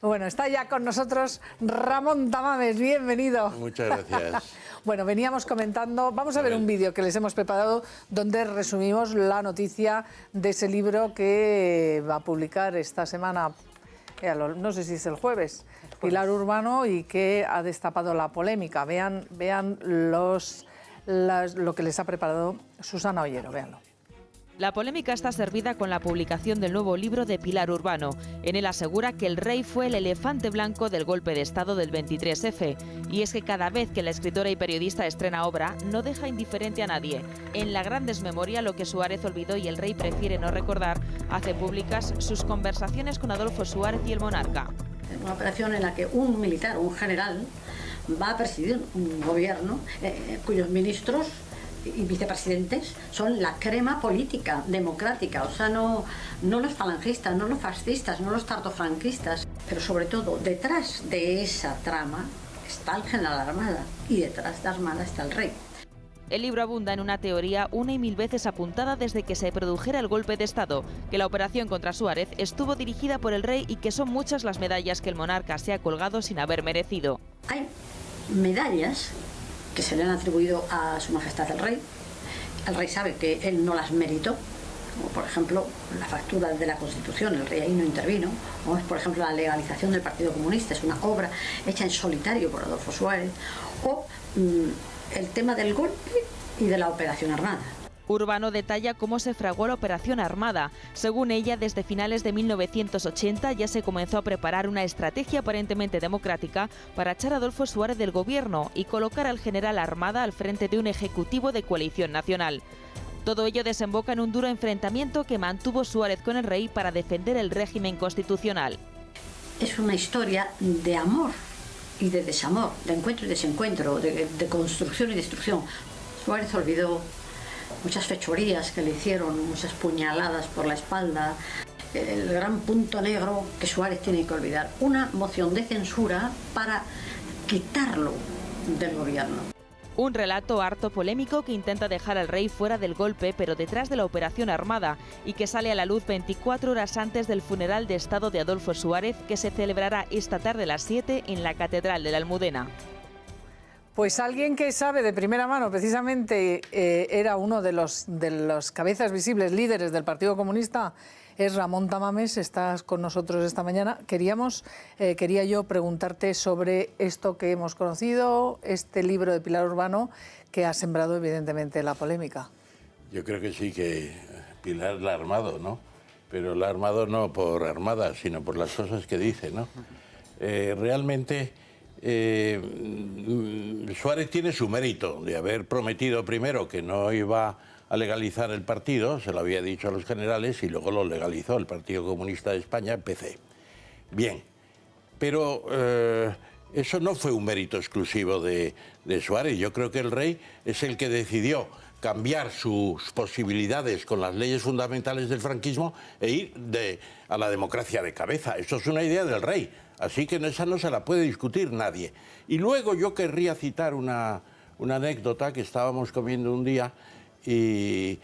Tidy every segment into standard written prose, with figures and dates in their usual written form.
Bueno, está ya con nosotros Ramón Tamames, bienvenido. Muchas gracias. Bueno, veníamos comentando, vamos a ver un vídeo que les hemos preparado donde resumimos la noticia de ese libro que va a publicar esta semana, no sé si es el jueves, Pilar Urbano, y que ha destapado la polémica. Vean lo que les ha preparado Susana Ollero, véanlo. La polémica está servida con la publicación del nuevo libro de Pilar Urbano. En él asegura que el rey fue el elefante blanco del golpe de Estado del 23F. Y es que cada vez que la escritora y periodista estrena obra, no deja indiferente a nadie. En la gran desmemoria, lo que Suárez olvidó y el rey prefiere no recordar, hace públicas sus conversaciones con Adolfo Suárez y el monarca. Una operación en la que un militar, un general, va a presidir un gobierno cuyos ministros y vicepresidentes son la crema política, democrática, o sea, no los falangistas, no los fascistas, no los tardofranquistas, pero sobre todo detrás de esa trama está el general Armada y detrás de Armada está el rey. El libro abunda en una teoría una y mil veces apuntada desde que se produjera el golpe de Estado, que la operación contra Suárez estuvo dirigida por el rey y que son muchas las medallas que el monarca se ha colgado sin haber merecido. Hay medallas que se le han atribuido a Su Majestad el Rey. El rey sabe que él no las meritó, como por ejemplo la factura de la Constitución, el rey ahí no intervino, o es por ejemplo la legalización del Partido Comunista, es una obra hecha en solitario por Adolfo Suárez, o el tema del golpe y de la Operación Armada. Urbano detalla cómo se fraguó la Operación Armada. Según ella, desde finales de 1980 ya se comenzó a preparar una estrategia aparentemente democrática para echar a Adolfo Suárez del gobierno y colocar al general Armada al frente de un ejecutivo de coalición nacional. Todo ello desemboca en un duro enfrentamiento que mantuvo Suárez con el rey para defender el régimen constitucional. Es una historia de amor y de desamor, de encuentro y desencuentro, de construcción y destrucción. Suárez olvidó muchas fechorías que le hicieron, muchas puñaladas por la espalda. El gran punto negro que Suárez tiene que olvidar, una moción de censura para quitarlo del gobierno. Un relato harto polémico que intenta dejar al rey fuera del golpe, pero detrás de la Operación Armada, y que sale a la luz 24 horas antes del funeral de Estado de Adolfo Suárez, que se celebrará esta tarde a las 7 en la Catedral de la Almudena. Pues alguien que sabe de primera mano, precisamente era uno de los cabezas visibles líderes del Partido Comunista, es Ramón Tamames, estás con nosotros esta mañana. Quería yo preguntarte sobre esto que hemos conocido, este libro de Pilar Urbano, que ha sembrado evidentemente la polémica. Yo creo que sí, que Pilar la ha armado, ¿no? Pero la ha armado no por armada, sino por las cosas que dice, ¿no? Realmente Suárez tiene su mérito de haber prometido primero que no iba a legalizar el partido, se lo había dicho a los generales, y luego lo legalizó el Partido Comunista de España, PC. Bien, pero eso no fue un mérito exclusivo de Suárez. Yo creo que el rey es el que decidió cambiar sus posibilidades con las leyes fundamentales del franquismo e ir a la democracia de cabeza. Eso es una idea del rey, así que esa no se la puede discutir nadie. Y luego yo querría citar una anécdota que estábamos comiendo un día y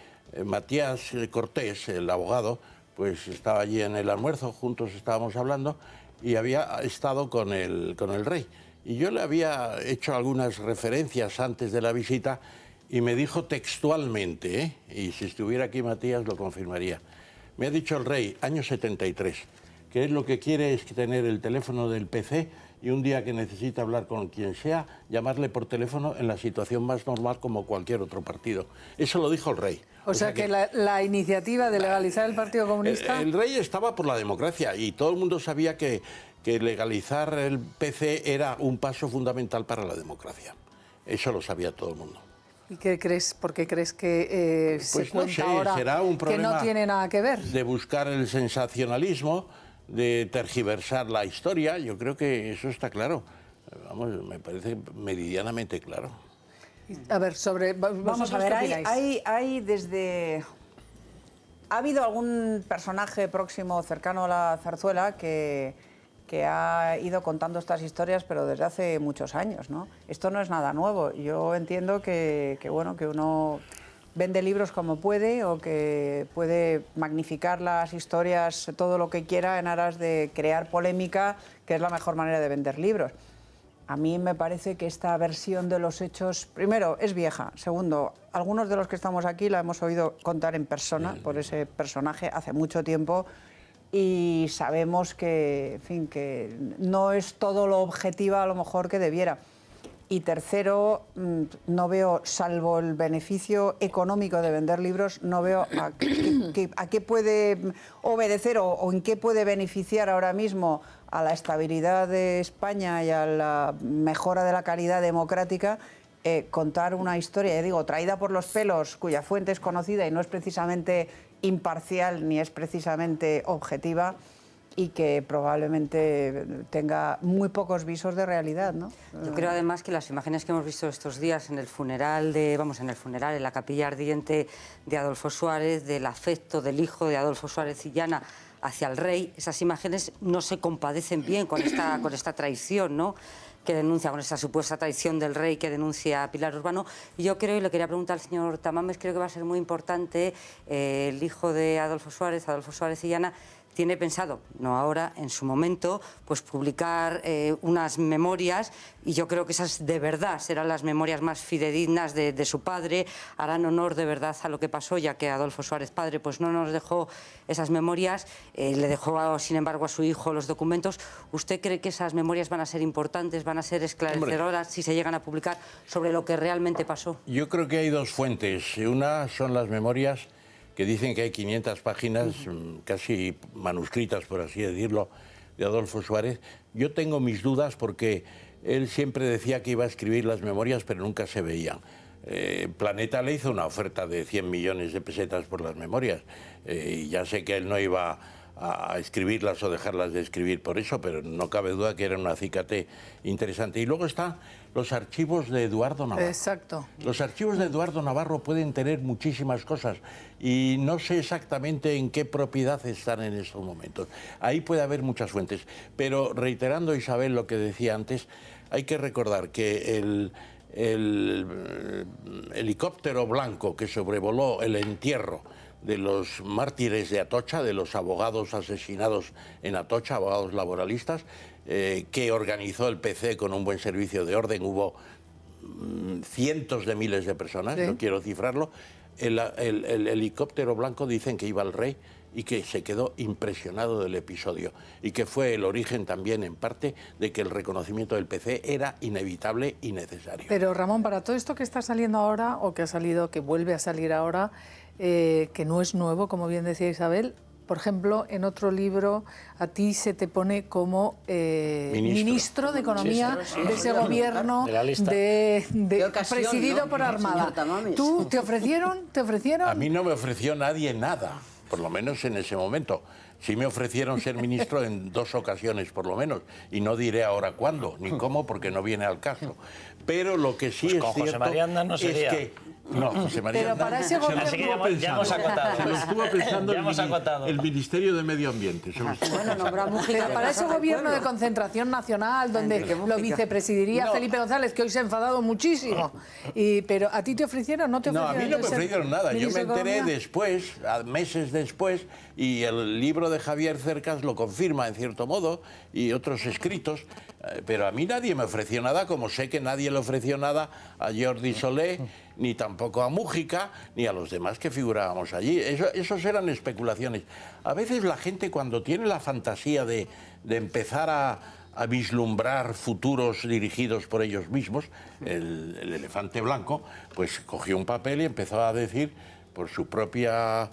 Matías Cortés, el abogado, pues estaba allí en el almuerzo, juntos estábamos hablando y había estado con el rey. Y yo le había hecho algunas referencias antes de la visita y me dijo textualmente, y si estuviera aquí Matías lo confirmaría, me ha dicho el rey, año 73, que él lo que quiere es tener el teléfono del PC y un día que necesita hablar con quien sea, llamarle por teléfono en la situación más normal como cualquier otro partido. Eso lo dijo el rey. O sea que la iniciativa de legalizar el Partido Comunista... El rey estaba por la democracia y todo el mundo sabía que legalizar el PC era un paso fundamental para la democracia. Eso lo sabía todo el mundo. ¿Y qué crees? ¿Por qué crees que se cuenta ahora será un que no tiene nada que ver? De buscar el sensacionalismo, de tergiversar la historia. Yo creo que eso está claro. Vamos, me parece meridianamente claro. A ver, vamos a ver, hay desde... ¿Ha habido algún personaje próximo, cercano a la zarzuela, que ha ido contando estas historias, pero desde hace muchos años, ¿no? Esto no es nada nuevo. Yo entiendo que uno vende libros como puede o que puede magnificar las historias todo lo que quiera en aras de crear polémica, que es la mejor manera de vender libros. A mí me parece que esta versión de los hechos, primero, es vieja. Segundo, algunos de los que estamos aquí la hemos oído contar en persona por ese personaje hace mucho tiempo y sabemos que, en fin, que no es todo lo objetiva a lo mejor que debiera. Y tercero, no veo, salvo el beneficio económico de vender libros, no veo a qué puede obedecer o en qué puede beneficiar ahora mismo a la estabilidad de España y a la mejora de la calidad democrática contar una historia, ya digo, traída por los pelos, cuya fuente es conocida y no es precisamente imparcial ni es precisamente objetiva, y que probablemente tenga muy pocos visos de realidad, ¿no? Yo creo además que las imágenes que hemos visto estos días en el funeral en la capilla ardiente de Adolfo Suárez, del afecto del hijo de Adolfo Suárez Illana hacia el rey, esas imágenes no se compadecen bien con esta traición, ¿no?, que denuncia, con esta supuesta traición del rey que denuncia a Pilar Urbano. Y yo creo, y le quería preguntar al señor Tamames, creo que va a ser muy importante el hijo de Adolfo Suárez Illana, tiene pensado, no ahora, en su momento, pues publicar unas memorias, y yo creo que esas de verdad serán las memorias más fidedignas de su padre, harán honor de verdad a lo que pasó, ya que Adolfo Suárez padre pues no nos dejó esas memorias, le dejó sin embargo a su hijo los documentos. ¿Usted cree que esas memorias van a ser importantes, van a ser esclarecedoras si se llegan a publicar sobre lo que realmente pasó? Yo creo que hay dos fuentes. Una son las memorias que dicen que hay 500 páginas, casi manuscritas, por así decirlo, de Adolfo Suárez. Yo tengo mis dudas porque él siempre decía que iba a escribir las memorias, pero nunca se veían. Planeta le hizo una oferta de 100 millones de pesetas por las memorias, y ya sé que él no iba a escribirlas o dejarlas de escribir por eso, pero no cabe duda que era un acicate interesante. Y luego están los archivos de Eduardo Navarro. Exacto. Los archivos de Eduardo Navarro pueden tener muchísimas cosas y no sé exactamente en qué propiedad están en estos momentos. Ahí puede haber muchas fuentes, pero reiterando, Isabel, lo que decía antes, hay que recordar que el helicóptero blanco que sobrevoló el entierro de los mártires de Atocha, de los abogados asesinados en Atocha, abogados laboralistas, que organizó el PC con un buen servicio de orden, hubo cientos de miles de personas, sí, no quiero cifrarlo. El helicóptero blanco dicen que iba al rey y que se quedó impresionado del episodio y que fue el origen también en parte de que el reconocimiento del PC era inevitable y necesario. Pero Ramón, para todo esto que está saliendo ahora o que ha salido, que vuelve a salir ahora, que no es nuevo, como bien decía Isabel, por ejemplo, en otro libro a ti se te pone como ministro de Economía de ese gobierno presidido por Armada. ¿Tú te ofrecieron? A mí no me ofreció nadie nada, por lo menos en ese momento. Sí me ofrecieron ser ministro en 2 ocasiones, por lo menos, y no diré ahora cuándo, ni cómo, porque no viene al caso. Pero lo que sí es José cierto María Aznar no sería. es que... No, José María Pero para ese gobierno... Así que ya hemos acotado. Se lo estuvo pensando Ya hemos acotado. el Ministerio de Medio Ambiente. Pero para ese gobierno de concentración nacional, donde lo vicepresidiría Felipe González, que hoy se ha enfadado muchísimo. Pero ¿a ti te ofrecieron? ¿No te ofrecieron? No, a mí no me ofrecieron nada. Yo me enteré después, meses después, y el libro de Javier Cercas lo confirma en cierto modo, y otros escritos, pero a mí nadie me ofreció nada, como sé que nadie le ofreció nada a Jordi Solé, ni tampoco a Mújica, ni a los demás que figurábamos allí. Esos eran especulaciones. A veces la gente, cuando tiene la fantasía de empezar a vislumbrar futuros dirigidos por ellos mismos, el elefante blanco, pues cogió un papel y empezó a decir, por su propio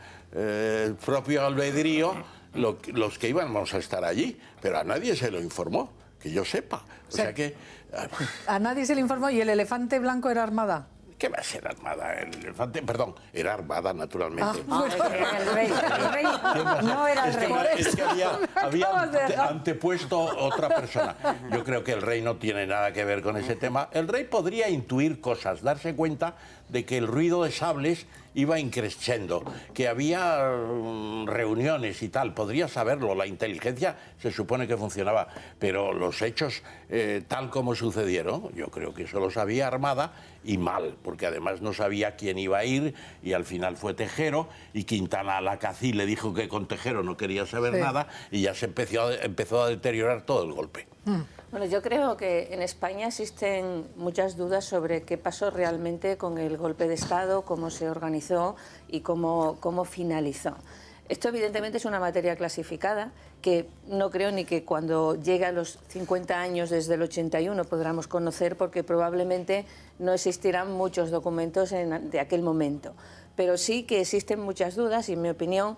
albedrío, los que íbamos a estar allí, pero a nadie se lo informó, que yo sepa. O sea que... A nadie se le informó. ¿Y el elefante blanco era Armada? ¿Qué va a ser Armada? El elefante, perdón, era Armada, naturalmente. El rey no era el rey. Es que había antepuesto otra persona. Yo creo que el rey no tiene nada que ver con ese tema. El rey podría intuir cosas, darse cuenta de que el ruido de sables iba increciendo, que había reuniones y tal. Podría saberlo, la inteligencia se supone que funcionaba, pero los hechos tal como sucedieron, yo creo que eso lo sabía Armada y mal, porque además no sabía quién iba a ir y al final fue Tejero y Quintana Lacací le dijo que con Tejero no quería saber nada y ya se empezó a deteriorar todo el golpe. Bueno, yo creo que en España existen muchas dudas sobre qué pasó realmente con el golpe de Estado, cómo se organizó y cómo finalizó. Esto evidentemente es una materia clasificada que no creo ni que cuando llegue a los 50 años desde el 81 podamos conocer, porque probablemente no existirán muchos documentos de aquel momento. Pero sí que existen muchas dudas y, en mi opinión,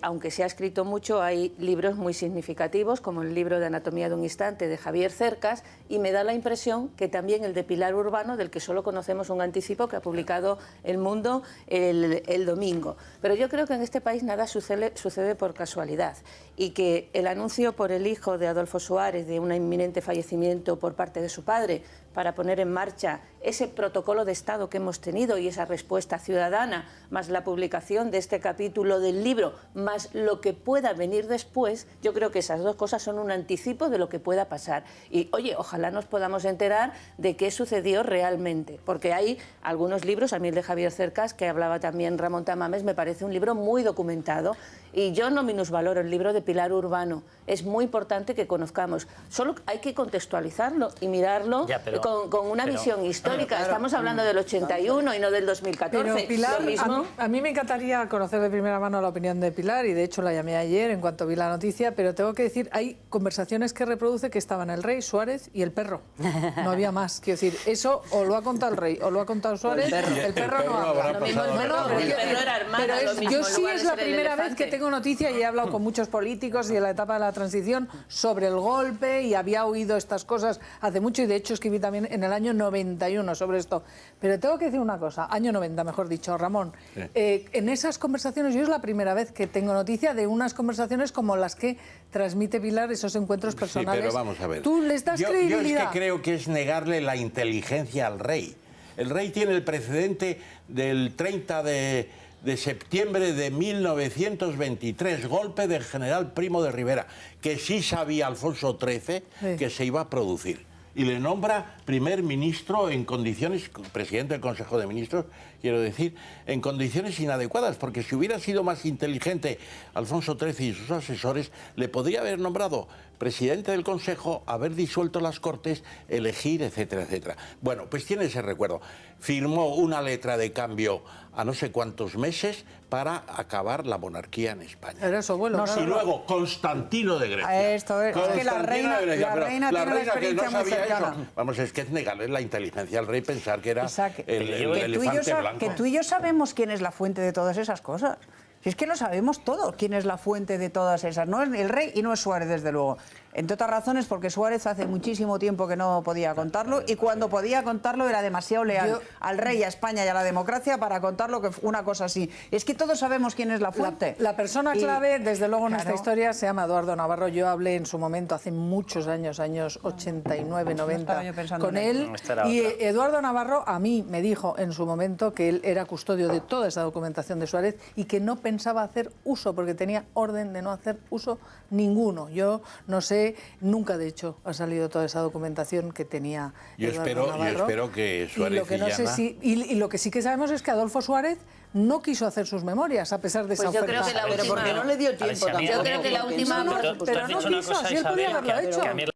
aunque se ha escrito mucho, hay libros muy significativos, como el libro de Anatomía de un instante de Javier Cercas, y me da la impresión que también el de Pilar Urbano, del que solo conocemos un anticipo que ha publicado El Mundo el domingo. Pero yo creo que en este país nada sucede por casualidad, y que el anuncio por el hijo de Adolfo Suárez de un inminente fallecimiento por parte de su padre para poner en marcha ese protocolo de Estado que hemos tenido y esa respuesta ciudadana, más la publicación de este capítulo del libro, más lo que pueda venir después, yo creo que esas dos cosas son un anticipo de lo que pueda pasar. Y, oye, ojalá nos podamos enterar de qué sucedió realmente, porque hay algunos libros, a mí el de Javier Cercas, que hablaba también Ramón Tamames, me parece un libro muy documentado, y yo no minusvaloro el libro de Pilar Urbano. Es muy importante que conozcamos. Solo hay que contextualizarlo y mirarlo con una visión histórica. Estamos hablando del 81 y no del 2014. Pero Pilar, lo mismo... a mí me encantaría conocer de primera mano la opinión de Pilar, y de hecho la llamé ayer en cuanto vi la noticia, pero tengo que decir, hay conversaciones que reproduce que estaban el rey, Suárez y el perro. No había más. Quiero decir, eso o lo ha contado el rey o lo ha contado Suárez, el perro no habla. Lo mismo el perro era hermano, yo sí es la primera vez que tengo noticia, y he hablado con muchos políticos y en la etapa de la transición sobre el golpe, y había oído estas cosas hace mucho, y de hecho escribí también en el año 91 sobre esto. Pero tengo que decir una cosa, año 90 mejor dicho, Ramón, en esas conversaciones yo es la primera vez que tengo noticia de unas conversaciones como las que transmite Pilar, esos encuentros personales. Sí, pero vamos a ver. ¿Tú les das credibilidad? Yo es que creo que es negarle la inteligencia al rey. El rey tiene el precedente del 30 de septiembre de 1923, golpe del general Primo de Rivera, que sí sabía Alfonso XIII que se iba a producir. Y le nombra primer ministro en condiciones, presidente del Consejo de Ministros, quiero decir, en condiciones inadecuadas, porque si hubiera sido más inteligente Alfonso XIII y sus asesores, le podría haber nombrado presidente del Consejo, haber disuelto las Cortes, elegir, etcétera, etcétera. Bueno, pues tiene ese recuerdo. Firmó una letra de cambio a no sé cuántos meses para acabar la monarquía en España. Era su abuelo. Y luego Constantino de Grecia. Esto es que la reina tiene la experiencia muy cercana. Vamos, es que es negarle la inteligencia al rey pensar que era el elefante blanco. Que tú y yo sabemos quién es la fuente de todas esas cosas. Si es que lo sabemos todos, quién es la fuente de todas esas. No es el rey y no es Suárez, desde luego. Entre otras razones, porque Suárez hace muchísimo tiempo que no podía contarlo, y cuando podía contarlo era demasiado leal al rey, a España y a la democracia para contarlo, que una cosa así. Es que todos sabemos quién es la fuente. La persona clave, desde luego, en esta historia se llama Eduardo Navarro. Yo hablé en su momento, hace muchos años, años 89, 90, con él. Y Eduardo Navarro a mí me dijo en su momento que él era custodio de toda esa documentación de Suárez y que no pensaba hacer uso, porque tenía orden de no hacer uso ninguno. Yo no sé, nunca de hecho ha salido toda esa documentación que tenía Eduardo Navarro. Yo espero que Suárez y lo que sí que sabemos es que Adolfo Suárez no quiso hacer sus memorias a pesar de esa oferta. Yo creo que la última, porque no le dio tiempo. Yo creo que la última... Pero no quiso, si él podía haberlo hecho.